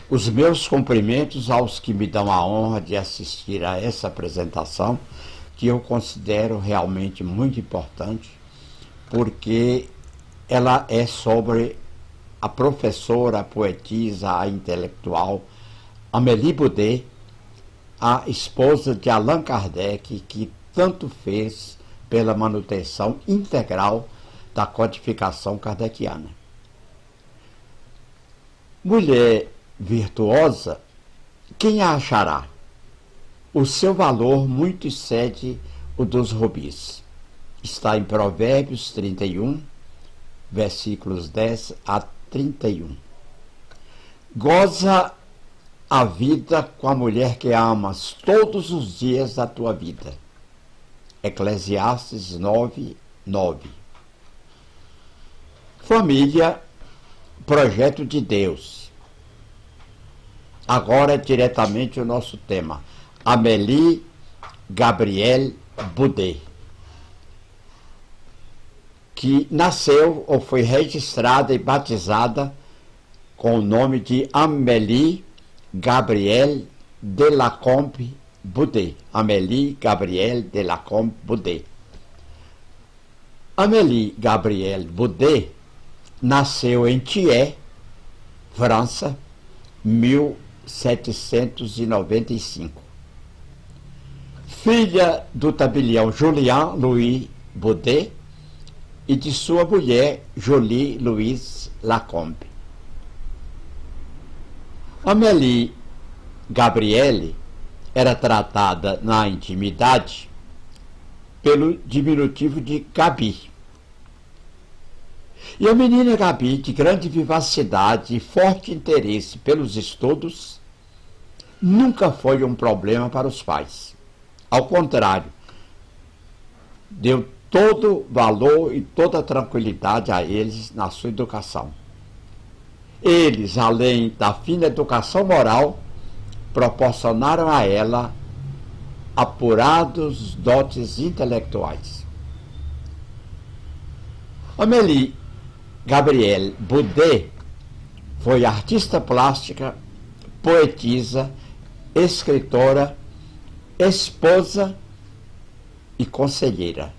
Os meus cumprimentos aos que me dão a honra de assistir a essa apresentação, que eu considero realmente muito importante, porque ela é sobre a professora, a poetisa, a intelectual Amélie Boudet, a esposa de Allan Kardec, que tanto fez pela manutenção integral da codificação kardeciana. Mulher virtuosa, quem a achará? O seu valor muito excede o dos rubis. Está em Provérbios 31, versículos 10 a 31. Goza a vida com a mulher que amas todos os dias da tua vida. Eclesiastes 9, 9. Família, projeto de Deus. Agora diretamente o nosso tema. Amélie Gabrielle Boudet, que nasceu ou foi registrada e batizada com o nome de Amélie Gabrielle Delacombe Boudet. Amélie Gabrielle Delacombe Boudet. Amélie Gabrielle Boudet nasceu em Thiers, França, 1795. Filha do tabelião Julien Louis Boudet e de sua mulher Jolie Louise Lacombe. Amélie Gabrielle era tratada na intimidade pelo diminutivo de Gabi. E a menina Gabi, de grande vivacidade e forte interesse pelos estudos, nunca foi um problema para os pais. Ao contrário, deu todo valor e toda tranquilidade a eles na sua educação. Eles, além da fina educação moral, proporcionaram a ela apurados dotes intelectuais. Amélie Gabrielle Boudet foi artista plástica, poetisa, escritora, esposa e conselheira.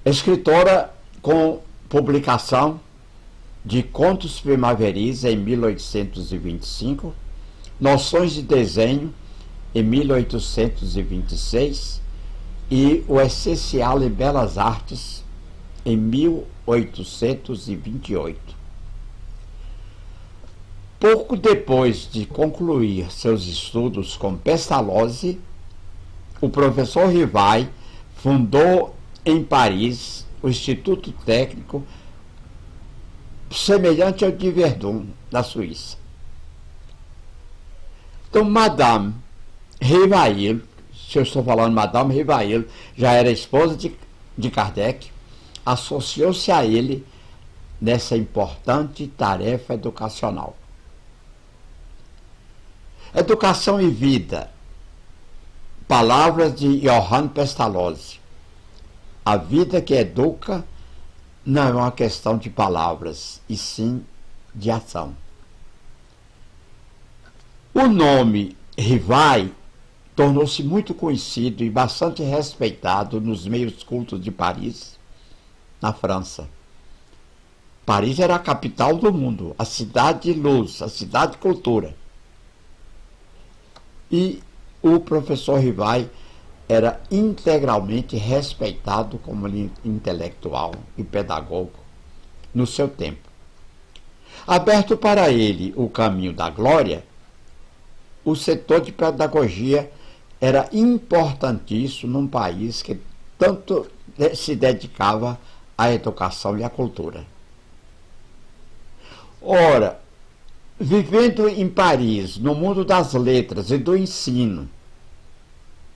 Escritora com publicação de Contos Primaveris em 1825, Noções de Desenho em 1826 e O Essencial em Belas Artes em 1828. Pouco depois de concluir seus estudos com Pestalozzi, o professor Rivail fundou em Paris o Instituto Técnico, semelhante ao de Verdun, na Suíça. Então, Madame Rivail, se eu estou falando Madame Rivail, já era esposa de Kardec, associou-se a ele nessa importante tarefa educacional. Educação e Vida, palavras de Johann Pestalozzi. A vida que educa não é uma questão de palavras, e sim de ação. O nome Rivail tornou-se muito conhecido e bastante respeitado nos meios cultos de Paris, na França. Paris era a capital do mundo, a cidade de luz, a cidade de cultura. E o professor Rivail era integralmente respeitado como intelectual e pedagogo no seu tempo. Aberto para ele o caminho da glória, o setor de pedagogia era importantíssimo num país que tanto se dedicava à educação e à cultura. Ora, vivendo em Paris, no mundo das letras e do ensino,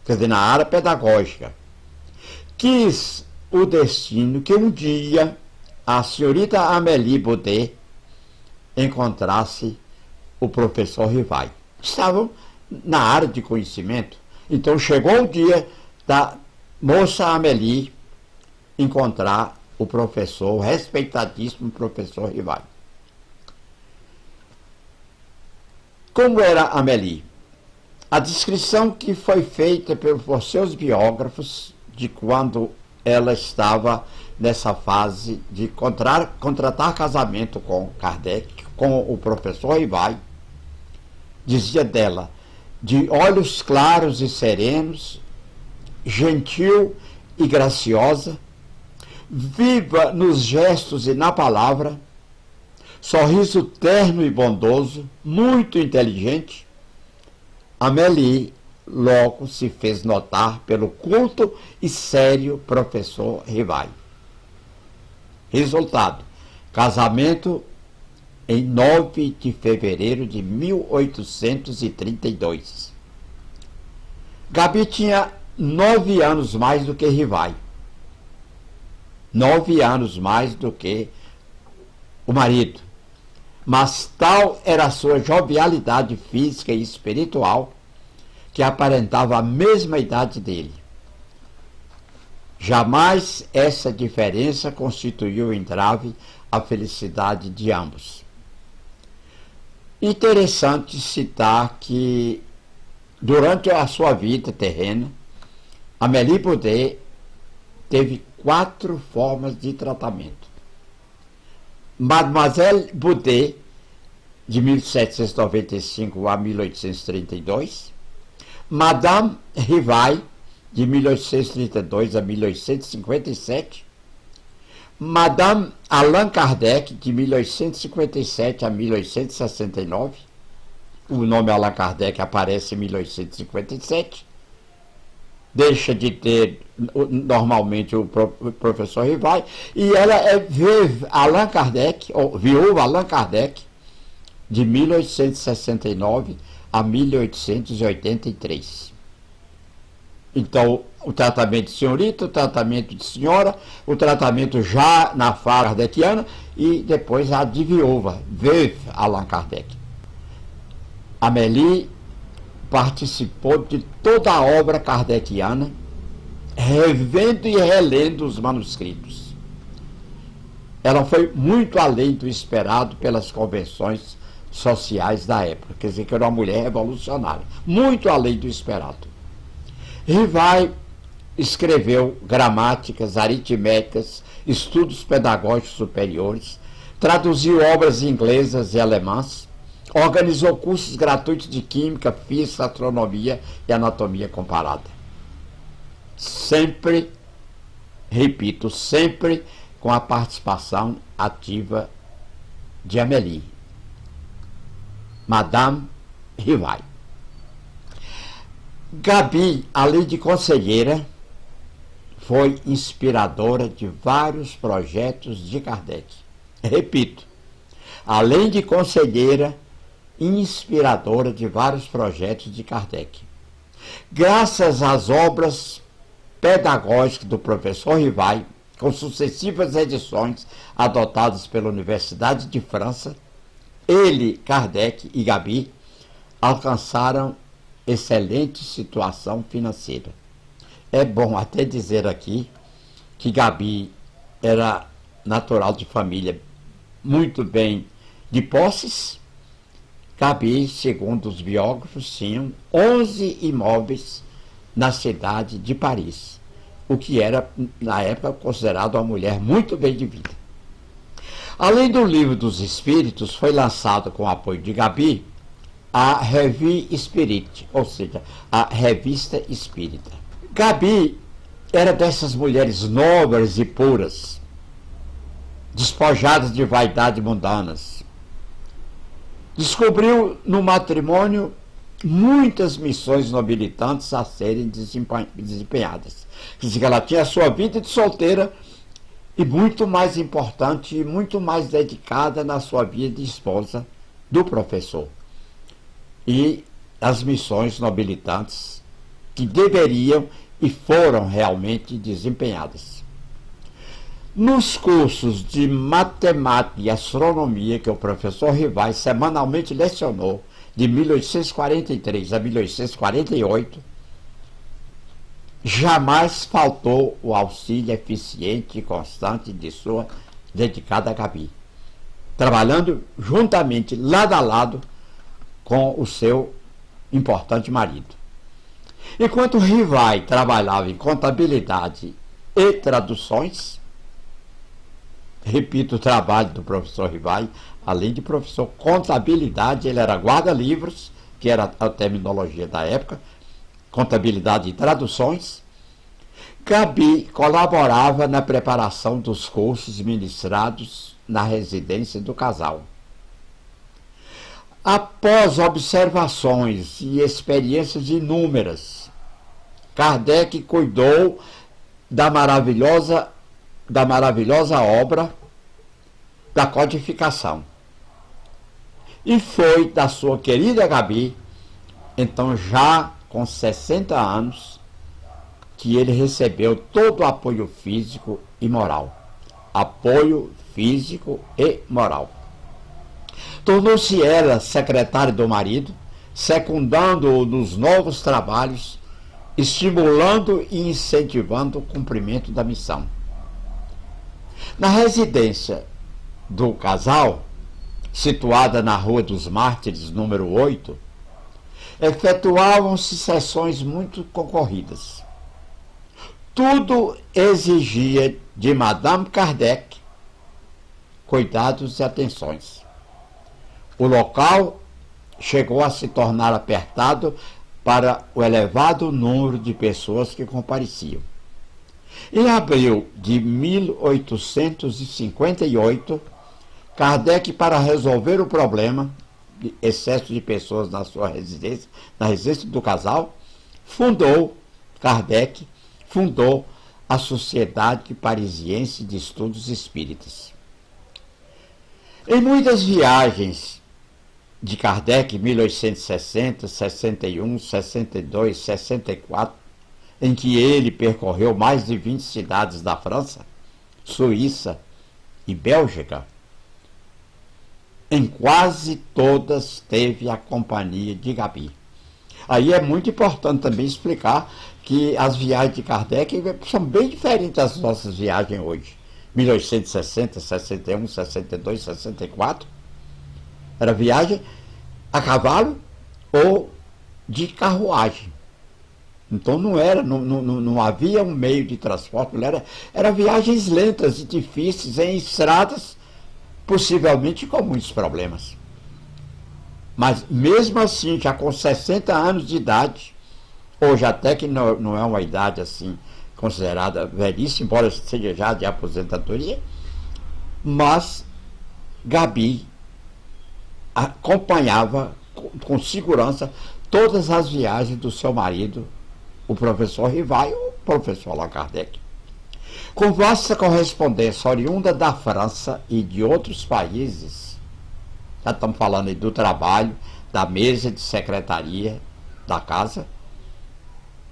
quer dizer, na área pedagógica, quis o destino que um dia a senhorita Amélie Boudet encontrasse o professor Rivail. Estavam na área de conhecimento. Então chegou o dia da moça Amélie encontrar o respeitadíssimo professor Rivail. Como era Amélie? A descrição que foi feita por seus biógrafos de quando ela estava nessa fase de contratar casamento com Kardec, com o professor Rivai, dizia dela: de olhos claros e serenos, gentil e graciosa, viva nos gestos e na palavra, sorriso terno e bondoso, muito inteligente, Amélie logo se fez notar pelo culto e sério professor Rivai. Resultado: casamento em 9 de fevereiro de 1832. Gabi tinha 9 anos mais do que Rivai. 9 anos mais do que o marido. Mas tal era a sua jovialidade física e espiritual que aparentava a mesma idade dele. Jamais essa diferença constituiu entrave à felicidade de ambos. Interessante citar que, durante a sua vida terrena, Amélie Boudet teve 4 formas de tratamento. Mademoiselle Boudet, de 1795 a 1832, Madame Rivai, de 1832 a 1857, Madame Allan Kardec, de 1857 a 1869, o nome Allan Kardec aparece em 1857, deixa de ter normalmente o professor Rivai, e ela é viúva Allan Kardec, de 1869 a 1883. Então, o tratamento de senhorita, o tratamento de senhora, o tratamento já na fase kardeciana e depois a de viúva, veuve Allan Kardec. Amélie participou de toda a obra kardeciana, revendo e relendo os manuscritos. Ela foi muito além do esperado pelas convenções sociais da época, quer dizer que era uma mulher revolucionária, muito além do esperado. Rivai escreveu gramáticas, aritméticas, estudos pedagógicos superiores, traduziu obras inglesas e alemãs, organizou cursos gratuitos de química, física, astronomia e anatomia comparada. Sempre, repito, sempre com a participação ativa de Amélie, Madame Rivai. Gabi, além de conselheira, foi inspiradora de vários projetos de Kardec. Repito, além de conselheira, inspiradora de vários projetos de Kardec. Graças às obras pedagógicas do professor Rivai, com sucessivas edições adotadas pela Universidade de França, ele, Kardec e Gabi alcançaram excelente situação financeira. É bom até dizer aqui que Gabi era natural de família muito bem de posses. Gabi, segundo os biógrafos, tinham 11 imóveis na cidade de Paris, o que era, na época, considerado uma mulher muito bem de vida. Além do Livro dos Espíritos, foi lançado com o apoio de Gabi a Revue Spirit, ou seja, a Revista Espírita. Gabi era dessas mulheres nobres e puras, despojadas de vaidade mundanas. Descobriu no matrimônio muitas missões nobilitantes a serem desempenhadas. Quer dizer que ela tinha a sua vida de solteira e muito mais importante e muito mais dedicada na sua vida de esposa do professor. E as missões nobilitantes que deveriam e foram realmente desempenhadas. Nos cursos de matemática e astronomia que o professor Rivai semanalmente lecionou, de 1843 a 1848, jamais faltou o auxílio eficiente e constante de sua dedicada Gabi, trabalhando juntamente, lado a lado, com o seu importante marido. Enquanto Rivai trabalhava em contabilidade e traduções, repito, o trabalho do professor Rivai, além de professor contabilidade, ele era guarda-livros, que era a terminologia da época, contabilidade e traduções. Gabi colaborava na preparação dos cursos ministrados na residência do casal. Após observações e experiências inúmeras, Kardec cuidou da maravilhosa obra da codificação. E foi da sua querida Gabi, então já com 60 anos, que ele recebeu todo o apoio físico e moral. Apoio físico e moral. Tornou-se ela secretária do marido, secundando-o nos novos trabalhos, estimulando e incentivando o cumprimento da missão. Na residência do casal, situada na Rua dos Mártires, número 8, efetuavam-se sessões muito concorridas. Tudo exigia de Madame Kardec cuidados e atenções. O local chegou a se tornar apertado para o elevado número de pessoas que compareciam. Em abril de 1858, Kardec, para resolver o problema de excesso de pessoas na sua residência, na residência do casal, Kardec fundou a Sociedade Parisiense de Estudos Espíritas. Em muitas viagens de Kardec, 1860, 61, 62, 64, em que ele percorreu mais de 20 cidades da França, Suíça e Bélgica, em quase todas teve a companhia de Gabi. Aí é muito importante também explicar que as viagens de Kardec são bem diferentes das nossas viagens hoje. 1860, 61, 62, 64, era viagem a cavalo ou de carruagem. Então não havia um meio de transporte, era viagens lentas e difíceis em estradas, possivelmente com muitos problemas. Mas mesmo assim, já com 60 anos de idade, hoje até que não é uma idade assim considerada velhíssima, embora seja já de aposentadoria, mas Gabi acompanhava com segurança todas as viagens do seu marido, o professor Rivai, o professor Allan Kardec. Com vasta correspondência oriunda da França e de outros países, já estamos falando aí do trabalho, da mesa de secretaria da casa.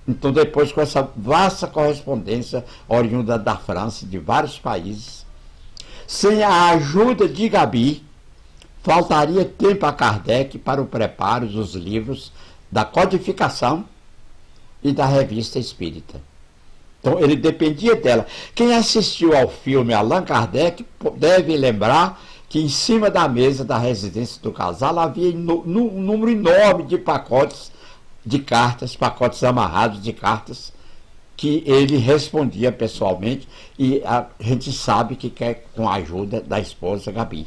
Então, depois, com essa vasta correspondência oriunda da França e de vários países, sem a ajuda de Gabi, faltaria tempo a Kardec para o preparo dos livros da codificação e da revista espírita. Então, ele dependia dela. Quem assistiu ao filme Allan Kardec deve lembrar que em cima da mesa da residência do casal havia um número enorme de pacotes de cartas, pacotes amarrados de cartas, que ele respondia pessoalmente, e a gente sabe que quer com a ajuda da esposa Gabi.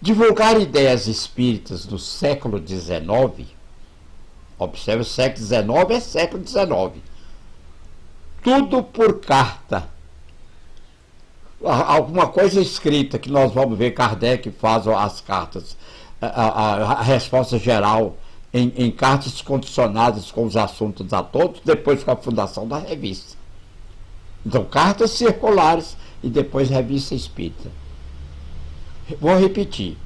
Divulgar ideias espíritas do século XIX, observe, o século XIX é século XIX, tudo por carta. Alguma coisa escrita, que nós vamos ver, Kardec faz as cartas, a resposta geral em cartas condicionadas com os assuntos a todos, depois com a fundação da revista. Então, cartas circulares e depois revista espírita. Vou repetir.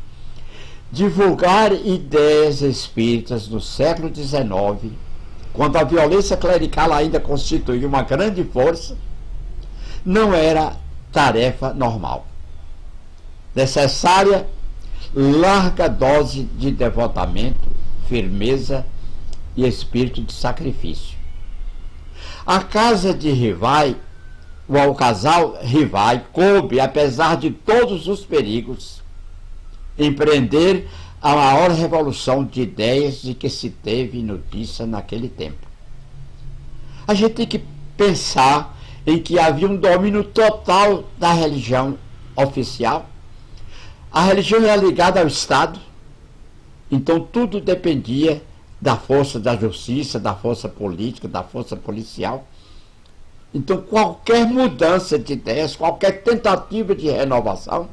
Divulgar ideias espíritas do século XIX, quando a violência clerical ainda constituía uma grande força, não era tarefa normal. Necessária larga dose de devotamento, firmeza e espírito de sacrifício. A casa de Rivai, ou ao casal Rivai, coube, apesar de todos os perigos, empreender a maior revolução de ideias de que se teve notícia naquele tempo. A gente tem que pensar em que havia um domínio total da religião oficial. A religião era ligada ao Estado, então tudo dependia da força da justiça, da força política, da força policial. Então qualquer mudança de ideias, qualquer tentativa de renovação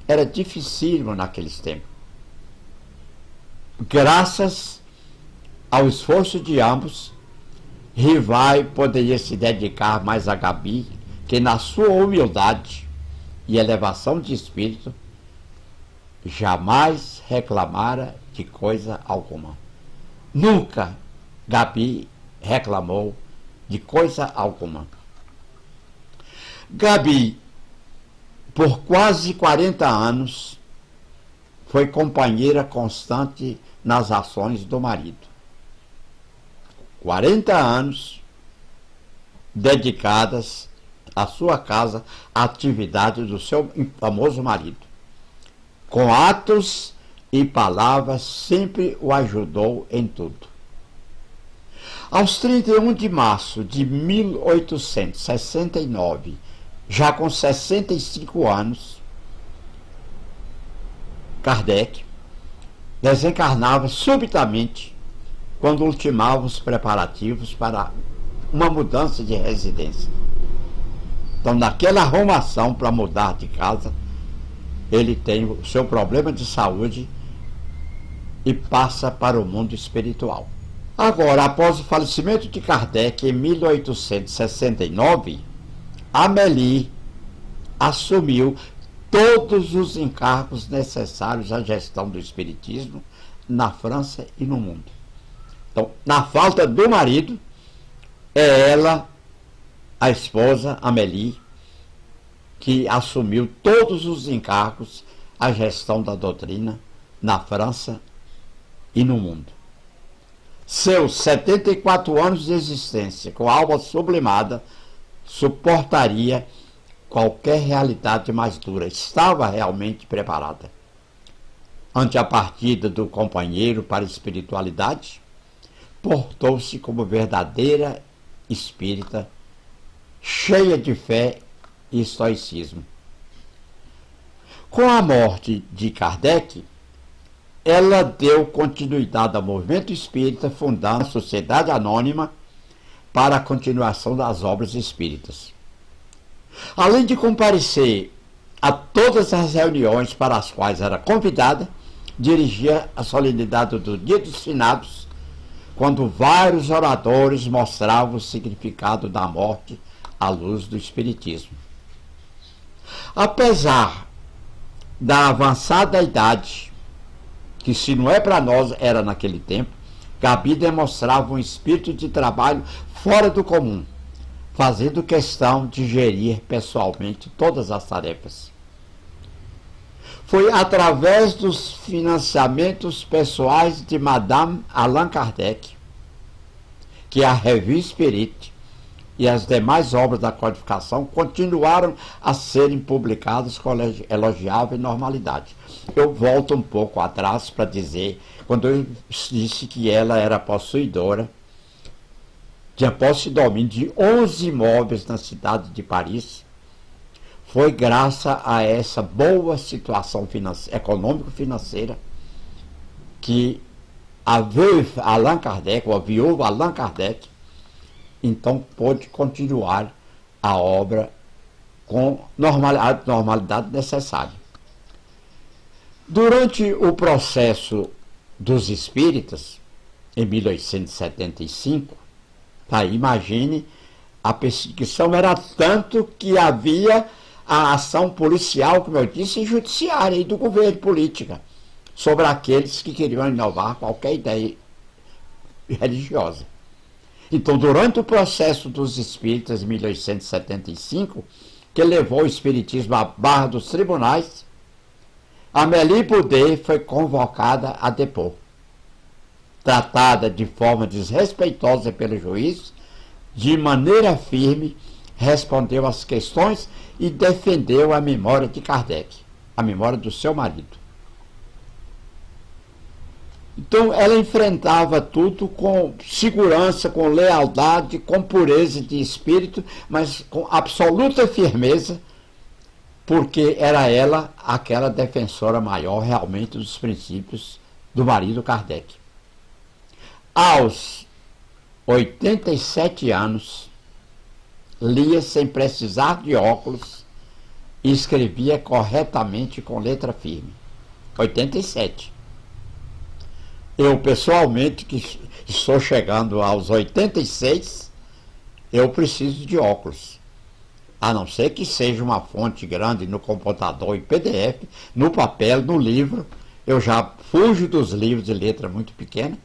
era dificílimo naqueles tempos. Graças ao esforço de ambos, Rivai poderia se dedicar mais a Gabi, que na sua humildade e elevação de espírito jamais reclamara de coisa alguma. Nunca Gabi reclamou de coisa alguma. Gabi, por quase 40 anos, foi companheira constante nas ações do marido. 40 anos dedicadas à sua casa, à atividade do seu famoso marido. Com atos e palavras, sempre o ajudou em tudo. Aos 31 de março de 1869, já com 65 anos, Kardec desencarnava subitamente quando ultimava os preparativos para uma mudança de residência. Então, naquela arrumação para mudar de casa, ele tem o seu problema de saúde e passa para o mundo espiritual. Agora, após o falecimento de Kardec em 1869, Amélie assumiu todos os encargos necessários à gestão do espiritismo na França e no mundo. Então, na falta do marido, é ela, a esposa, Amélie, que assumiu todos os encargos à gestão da doutrina na França e no mundo. Seus 74 anos de existência, com a alma sublimada, suportaria qualquer realidade mais dura. Estava realmente preparada. Ante a partida do companheiro para a espiritualidade, portou-se como verdadeira espírita, cheia de fé e estoicismo. Com a morte de Kardec, ela deu continuidade ao movimento espírita, fundando a Sociedade Anônima para a continuação das obras espíritas. Além de comparecer a todas as reuniões para as quais era convidada, dirigia a solenidade do Dia dos Finados, quando vários oradores mostravam o significado da morte à luz do Espiritismo. Apesar da avançada idade, que se não é para nós, era naquele tempo, Gabi demonstrava um espírito de trabalho fora do comum, fazendo questão de gerir pessoalmente todas as tarefas. Foi através dos financiamentos pessoais de Madame Allan Kardec que a Revue Spirit e as demais obras da codificação continuaram a serem publicadas com elogiável normalidade. Eu volto um pouco atrás para dizer, quando eu disse que ela era possuidora, tinha posse e domínio de 11 imóveis na cidade de Paris, foi graças a essa boa situação econômico-financeira que a veuve Allan Kardec, ou a viúva Allan Kardec, então pôde continuar a obra com a normalidade necessária. Durante o processo dos espíritas, em 1875, imagine, a perseguição era tanto que havia a ação policial, como eu disse, e judiciária e do governo política, sobre aqueles que queriam inovar qualquer ideia religiosa. Então, durante o processo dos espíritas, em 1875, que levou o espiritismo à barra dos tribunais, Amélie Boudet foi convocada a depor. Tratada de forma desrespeitosa pelo juiz, de maneira firme, respondeu às questões e defendeu a memória de Kardec, a memória do seu marido. Então ela enfrentava tudo com segurança, com lealdade, com pureza de espírito, mas com absoluta firmeza, porque era ela aquela defensora maior realmente dos princípios do marido Kardec. Aos 87 anos, lia sem precisar de óculos e escrevia corretamente com letra firme. 87. Eu, pessoalmente, que estou chegando aos 86, eu preciso de óculos. A não ser que seja uma fonte grande no computador em PDF, no papel, no livro. Eu já fujo dos livros de letra muito pequena,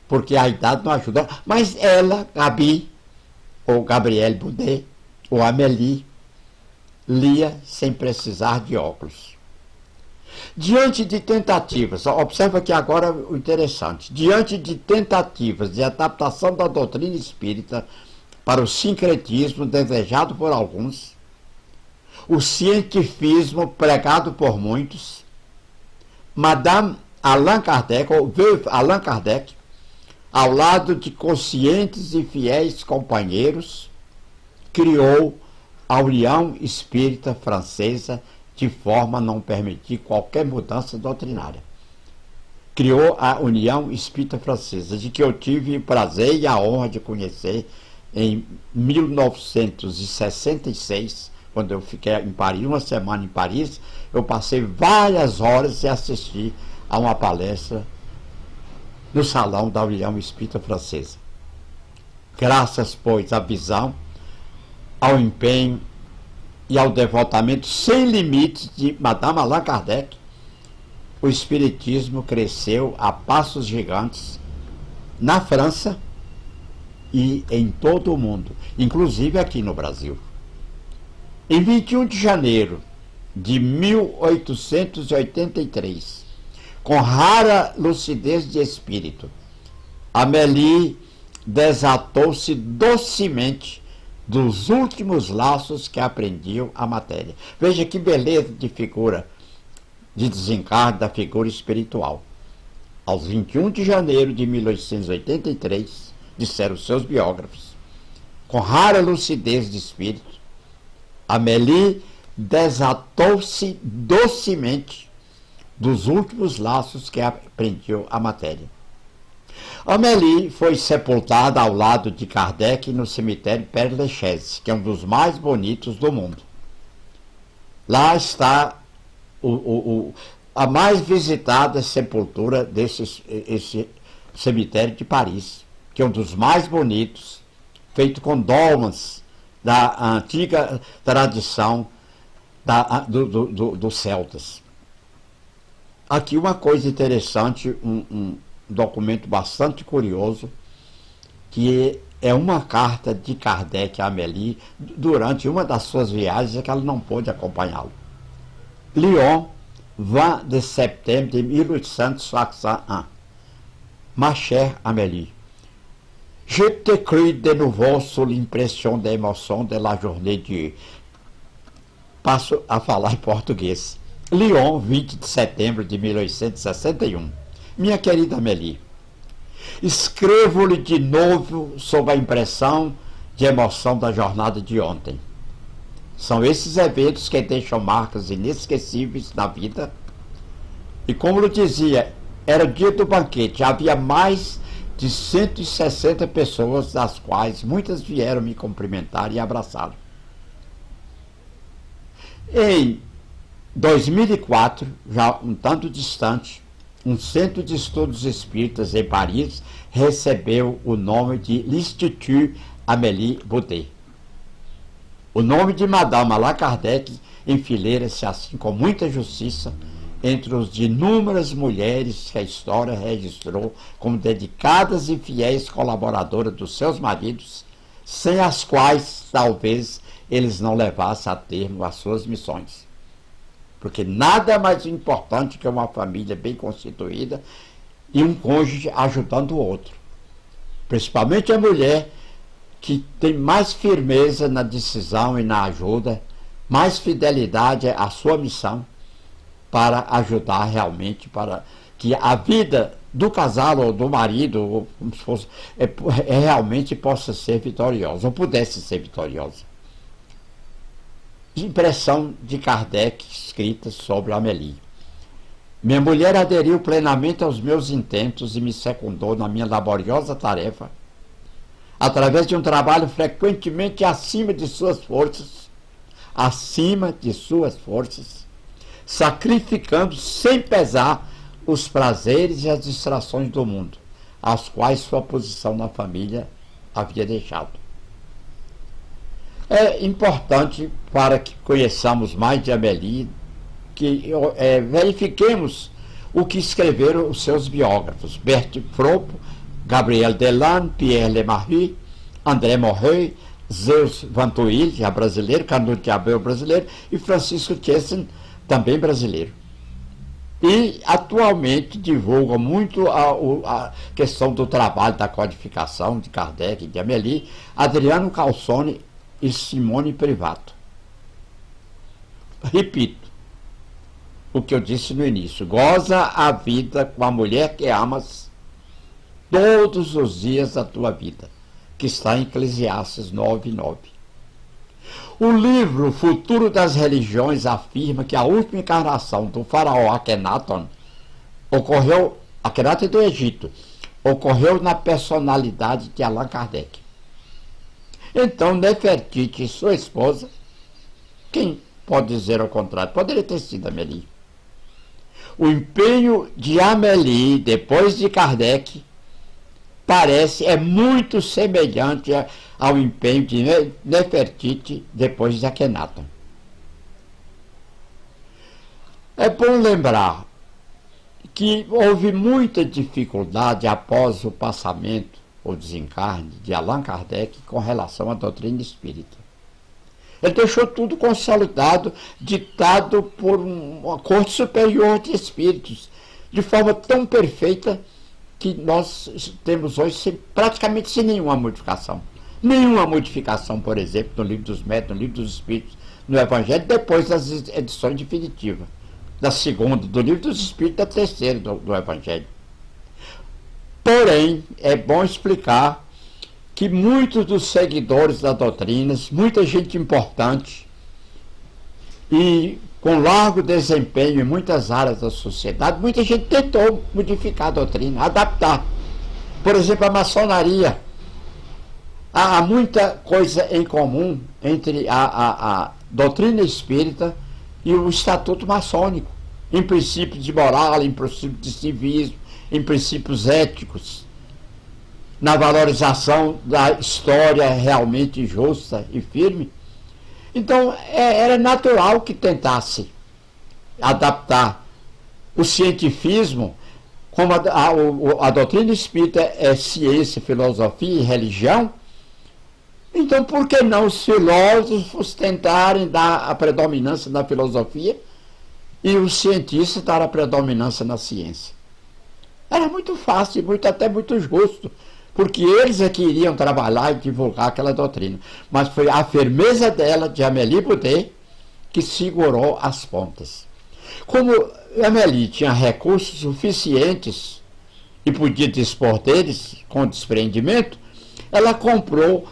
porque a idade não ajuda. Mas ela, Gabi, ou Gabrielle Boudet, ou Amélie, lia sem precisar de óculos. Diante de tentativas, observa aqui agora o interessante, diante de tentativas de adaptação da doutrina espírita para o sincretismo desejado por alguns, o cientifismo pregado por muitos, Madame Allan Kardec, ou Veuve Allan Kardec, ao lado de conscientes e fiéis companheiros, criou a União Espírita Francesa de forma a não permitir qualquer mudança doutrinária. Criou a União Espírita Francesa, de que eu tive o prazer e a honra de conhecer em 1966, quando eu fiquei em Paris, uma semana em Paris. Eu passei várias horas e assisti a uma palestra no salão da União Espírita Francesa. Graças, pois, à visão, ao empenho e ao devotamento sem limites de Madame Allan Kardec, o Espiritismo cresceu a passos gigantes na França e em todo o mundo, inclusive aqui no Brasil. Em 21 de janeiro de 1883, com rara lucidez de espírito, Amélie desatou-se docemente dos últimos laços que aprendiam a matéria. Veja que beleza de figura, de desencarne da figura espiritual. Aos 21 de janeiro de 1883, disseram seus biógrafos, com rara lucidez de espírito, Amélie desatou-se docemente dos últimos laços que aprendiam a matéria. Amélie foi sepultada ao lado de Kardec no cemitério Père Lachaise, que é um dos mais bonitos do mundo. Lá está a mais visitada sepultura esse cemitério de Paris, que é um dos mais bonitos, feito com dolmens da antiga tradição dos celtas. Aqui uma coisa interessante, um documento bastante curioso, que é uma carta de Kardec a Amélie durante uma das suas viagens, que ela não pôde acompanhá-lo. Lyon, 20 de septembre de 1861. Ma chère Amélie, je t'écris de nouveau sous l'impression d'émotion de la journée de... Passo a falar em português. Lyon, 20 de setembro de 1861. Minha querida Amélie, escrevo-lhe de novo sob a impressão de emoção da jornada de ontem. São esses eventos que deixam marcas inesquecíveis na vida. E como eu dizia, era o dia do banquete, havia mais de 160 pessoas, das quais muitas vieram me cumprimentar e abraçar. Em 2004, já um tanto distante, um centro de estudos espíritas em Paris recebeu o nome de l'Institut Amélie Boudet. O nome de Madame Allan Kardec enfileira-se assim com muita justiça entre os de inúmeras mulheres que a história registrou como dedicadas e fiéis colaboradoras dos seus maridos, sem as quais talvez eles não levassem a termo as suas missões. Porque nada é mais importante que uma família bem constituída e um cônjuge ajudando o outro. Principalmente a mulher, que tem mais firmeza na decisão e na ajuda, mais fidelidade à sua missão, para ajudar realmente, para que a vida do casal ou do marido, ou como se fosse, realmente possa ser vitoriosa, ou pudesse ser vitoriosa. Impressão de Kardec escrita sobre Amélie. Minha mulher aderiu plenamente aos meus intentos e me secundou na minha laboriosa tarefa, através de um trabalho frequentemente acima de suas forças, sacrificando sem pesar os prazeres e as distrações do mundo, aos quais sua posição na família havia deixado. É importante, para que conheçamos mais de Amélie, que verifiquemos o que escreveram os seus biógrafos: Berthe Fropo, Gabriel Delanne, Pierre Lemarie, André Moreuil, Zeus Vantuil, já brasileiro, Canuto de Abreu, brasileiro, e Francisco Thyssen, também brasileiro. E atualmente divulga muito a questão do trabalho da codificação de Kardec e de Amélie, Adriano Calzone e Simone Privato. Repito o que eu disse no início: goza a vida com a mulher que amas todos os dias da tua vida, que está em Eclesiastes 9:9. O livro Futuro das Religiões afirma que a última encarnação do faraó Akhenaton Akhenaton do Egito, ocorreu na personalidade de Allan Kardec. Então, Nefertiti e sua esposa, quem pode dizer ao contrário? Poderia ter sido Amélie. O empenho de Amélie, depois de Kardec, é muito semelhante ao empenho de Nefertiti depois de Akhenaton. É bom lembrar que houve muita dificuldade após o passamento ou desencarne de Allan Kardec com relação à doutrina espírita. Ele deixou tudo consolidado, ditado por uma corte superior de espíritos, de forma tão perfeita que nós temos hoje praticamente sem nenhuma modificação. Nenhuma modificação, por exemplo, no Livro dos Médiuns, no Livro dos Espíritos, no Evangelho, depois das edições definitivas. Da segunda, do Livro dos Espíritos, da terceira do Evangelho. Porém, é bom explicar que muitos dos seguidores da doutrina, muita gente importante e com largo desempenho em muitas áreas da sociedade, muita gente tentou modificar a doutrina, adaptar. Por exemplo, a maçonaria. Há muita coisa em comum entre a doutrina espírita e o estatuto maçônico, em princípios de moral, em princípios de civismo, em princípios éticos, na valorização da história realmente justa e firme. Então, era natural que tentasse adaptar o cientifismo, como a doutrina espírita é ciência, filosofia e religião. Então, por que não os filósofos tentarem dar a predominância na filosofia e os cientistas dar a predominância na ciência? Era muito fácil, até muito justo, porque eles é que iriam trabalhar e divulgar aquela doutrina. Mas foi a firmeza dela, de Amélie Boudet, que segurou as pontas. Como Amélie tinha recursos suficientes e podia dispor deles com desprendimento, ela comprou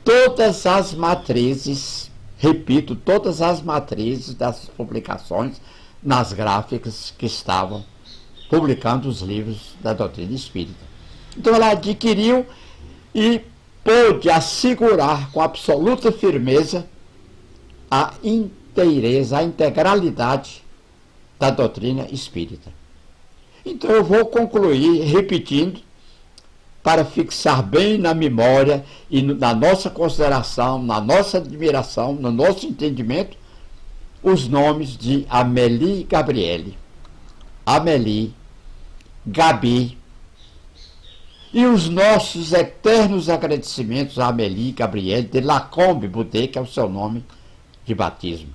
todas as matrizes, repito, todas as matrizes das publicações nas gráficas que estavam publicando os livros da doutrina espírita. Então ela adquiriu e pôde assegurar com absoluta firmeza a inteireza, a integralidade da doutrina espírita. Então eu vou concluir repetindo, para fixar bem na memória e na nossa consideração, na nossa admiração, no nosso entendimento, os nomes de Amélie Gabriele, Amélie, Gabi, e os nossos eternos agradecimentos a Amélie Gabriele de Lacombe Boudet, que é o seu nome de batismo.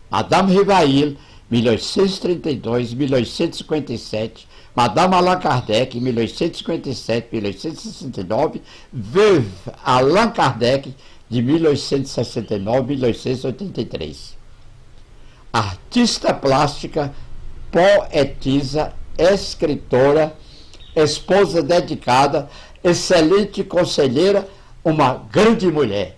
Madame Rivail, 1832-1857, Madame Allan Kardec, 1857-1869, Veuve Allan Kardec, de 1869-1883. Artista plástica, poetisa, escritora esposa dedicada, excelente conselheira, uma grande mulher.